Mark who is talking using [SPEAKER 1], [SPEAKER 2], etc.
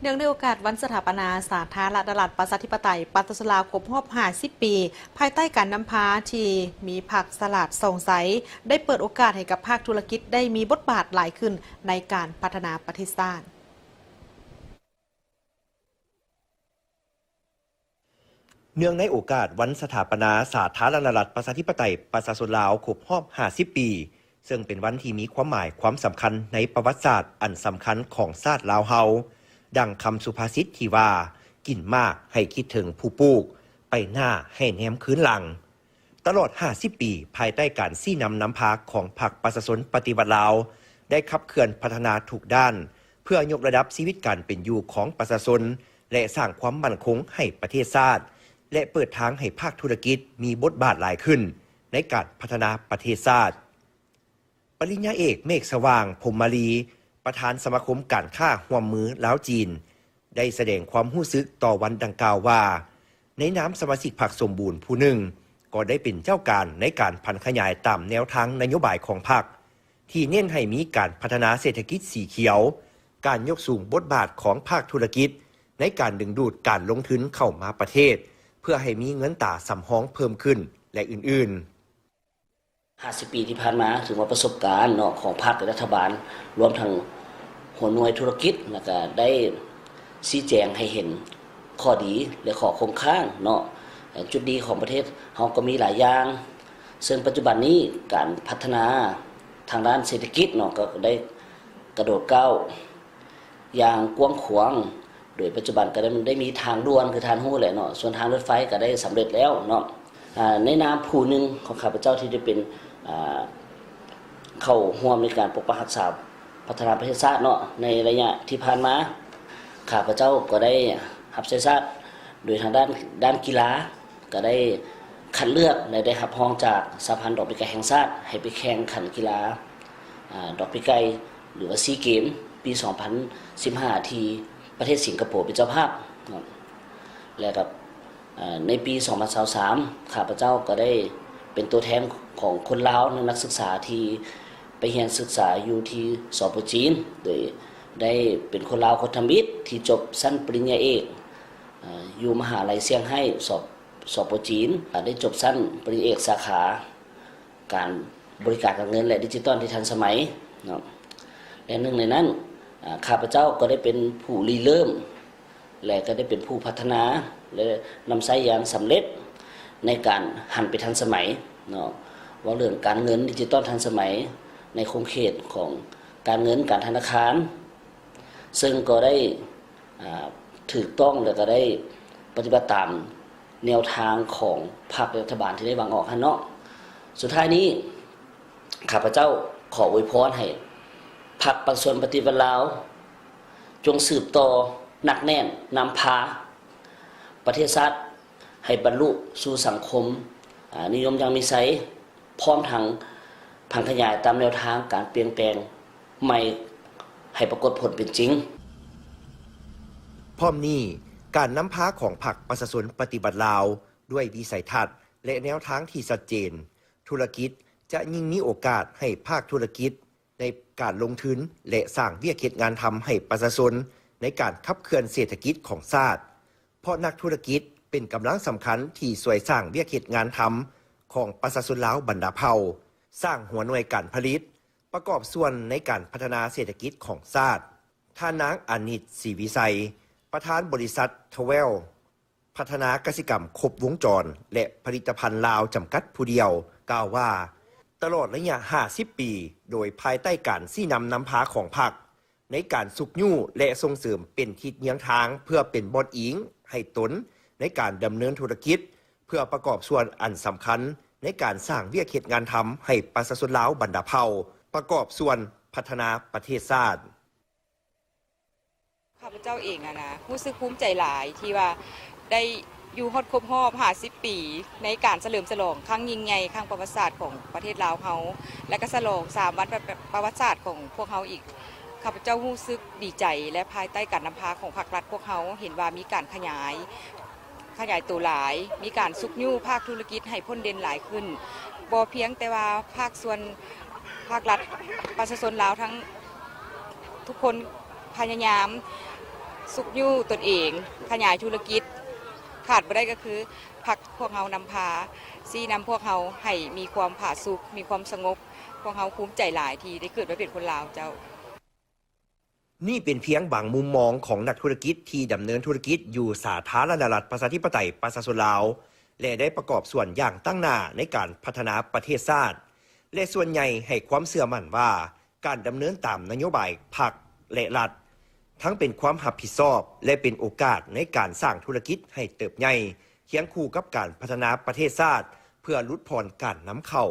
[SPEAKER 1] เนื่องในโอกาสวันสถาปนาสาธารณรัฐประชาธิปไตยปัตตสลาวครบรอบ50 ปี ภายใต้การนำพาที่มีผักสลัดส่งใสได้เปิดโอกาสให้กับภาคธุรกิจได้มีบทบาทหลายขึ้นในการพัฒนาประเทศชาติ
[SPEAKER 2] เนื่องในโอกาสวันสถาปนาสาธารณรัฐประชาธิปไตยประชาชนลาวครบรอบ50 ปี ซึ่งเป็นวันที่มีความหมายความสำคัญในประวัติศาสตร์อันสำคัญของชาติลาวเฮาดังคำสุภาษิตที่ว่ากินมากให้คิดถึงผู้ปลูกไปหน้าให้แนมคืนหลังตลอด50 ปีภายใต้การซี่นำพาของพรรคประชาชนปฏิวัติลาวได้ขับเคลื่อนพัฒนาทุกด้านเพื่อยกระดับชีวิตการเป็นอยู่ของประชาชนและสร้างความมั่นคงให้ประเทศชาติและเปิดทางให้ภาคธุรกิจมีบทบาทหลายขึ้นในการพัฒนาประเทศชาติปริญญาเอกเมฆสว่างพรหมมาลีประธานสมาคมการค้าร่วมมือลาวจีนได้แสดงความรู้สึกต่อวันดังกล่าวว่าในนามสมาชิกพรรคสมบูรณ์ผู้หนึ่งก็ได้เป็นเจ้าการในการพันขยายตามแนวทางนโยบายของพรรคที่เน้นให้มีการพัฒนาเศรษฐกิจสีเขียวการยกสูงบทบาทของภาคธุรกิจในการดึงดูดการลงทุนเข้ามาประเทศเพื่อให้มีเงินตราสำรองเพิ่มขึ้นและอื่นๆ
[SPEAKER 3] 50 ปีที่ผ่านมาถือว่าประสบการณ์เนาะของภาครัฐบาลรวมทั้งหัวหน่วยธุรกิจแล้วก็ได้ชี้แจงให้เห็นข้อดีและข้อคงค้างเนาะจุดดีของประเทศเฮาก็มีหลายอย่างซึ่งปัจจุบันนี้การพัฒนาทางด้านเศรษฐกิจเนาะก็ได้กระโดดก้าวอย่างกว้างขวางโดยปัจจุบันก็ได้มีทางด่วนคือทางฮู้แหละเนาะส่วนทางรถไฟก็ได้สำเร็จแล้วเนาะในนามผู้หนึ่งของข้าพเจ้าที่ได้เป็นเข้าร่วมในการปกปักรักษาพัฒนาประเทศชาติเนาะในระยะที่ผ่านมาข้าพเจ้าก็ได้รับใช้ชาติโดยทางด้านกีฬาก็ได้คัดเลือกและได้รับรองจากสหพันธ์ดอกปีไก่แห่งชาติให้ไปแข่งขันกีฬาดอกปีไก่หรือว่าซีเกมปี 2015 ที่ประเทศสิงคโปร์เป็นเจ้าภาพและกับในปี 2023 ข้าพเจ้าก็ได้เป็นตัวแทนของคนลาวนักศึกษาที่ไปเรียนศึกษาอยู่ที่สป.จีนโดยได้เป็นคนลาวคนทำอิฐที่จบชั้นปริญญาเอกอยู่มหาลัยเซี่ยงไฮ้สป.จีนได้จบชั้นปริญญาเอกสาขาการบริการการเงินและดิจิทัลที่ทันสมัยเนาะและหนึ่งในนั้นข้าพเจ้าก็ได้เป็นผู้ริเริ่มและก็ได้เป็นผู้พัฒนาและนำใช้อย่างสำเร็จในการหันไปทันสมัยเนาะว่าเรื่องการเงินดิจิตอลทันสมัยในโครงเขตของการเงินการธนาคารซึ่งก็ได้ถูกต้องและก็ได้ปฏิบัติตามแนวทางของภาครัฐบาลที่ได้วางออกให้เนาะสุดท้ายนี้ข้าพเจ้าขออวยพรให้พรรคประชาชนปฏิวัติลาวจงสืบต่อหนักแน่นนำพาประเทศชาติให้บรรลุสู่สังคมนิยมยังมีไซพร้อมทั้งพังขยายตามแนวทางการเปลี่ยนแปลงใหม่ให้ปรากฏผลเป็นจริง
[SPEAKER 2] พร้อมนี้การนำพาของพรรคประชาชนปฏิบัติลาวด้วยวิสัยทัศน์และแนวทางที่ชัดเจนธุรกิจจะยิ่งมีโอกาสให้ภาคธุรกิจในการลงทุนและสร้างเวียกเฮ็ดงานทำให้ประชาชนในการขับเคลื่อนเศรษฐกิจของชาติเพราะนักธุรกิจเป็นกำลังสำคัญที่ช่วยสร้างเวียกเฮ็ดงานทำของประชาชนลาวบรรดาเผ่าสร้างหัวหน่วยการผลิตประกอบส่วนในการพัฒนาเศรษฐกิจของชาติท่านางอานิตศรีวิสัยประธานบริษัททเวลพัฒนากสิกรรมครบวงจรและผลิตภัณฑ์ลาวจำกัดผู้เดียวกล่าวว่าตลอดระยะ50 ปีโดยภายใต้การซี่นำพาของพรรคในการสุกยู่และส่งเสริมเป็นทิศเยียงทางเพื่อเป็นบอดอิงให้ตนในการดำเนินธุรกิจเพื่อประกอบส่วนอันสำคัญในการสร้างเวียกเฮ็ดงานทำให้ประชาชนลาวบรรดาเผ่าประกอบส่วนพัฒนาประเทศชาติ
[SPEAKER 1] ข้าพเจ้าเองนะรู้สึกภูมิใจหลายที่ว่าได้อยู่ครบรอบ50 ปีในการเฉลิมฉลองครั้งยิ่งใหญ่ครั้งประวัติศาสตร์ของประเทศลาวเฮาและก็ฉลอง3 วันประวัติศาสตร์ของพวกเฮาอีกข้าพเจ้ารู้สึกดีใจและภายใต้การนำพาของภาครัฐพวกเฮาเห็นว่ามีการขยายตัวหลายมีการสุกยู่ภาคธุรกิจให้พ้นเด่นหลายขึ้นบ่เพียงแต่ว่าภาคส่วนภาครัฐประชาชนลาวทั้งทุกคนพยายาม สุขอยู่ตนเองขยายธุรกิจขาดบ่ได้ก็คือพักพวกเฮานำพาซี่นำพวกเฮาให้มีความผาสุกมีความสงบพวกเฮาภูมิใจหลายที่ได้เกิดมาเป็นคนลาวเจ้า
[SPEAKER 2] นี่เป็นเพียงบางมุมมองของนักธุรกิจที่ดำเนินธุรกิจอยู่สาธารณรัฐประชาธิปไตยประชาชนลาวและได้ประกอบส่วนอย่างตั้งหน้าในการพัฒนาประเทศชาติและส่วนใหญ่ให้ความเชื่อมั่นว่าการดำเนินตามนโยบายพรรคและรัฐทั้งเป็นความรับผิดชอบและเป็นโอกาสในการสร้างธุรกิจให้เติบใหญ่เคียงคู่กับการพัฒนาประเทศชาติเพื่อลดผ่อนการนำเข้า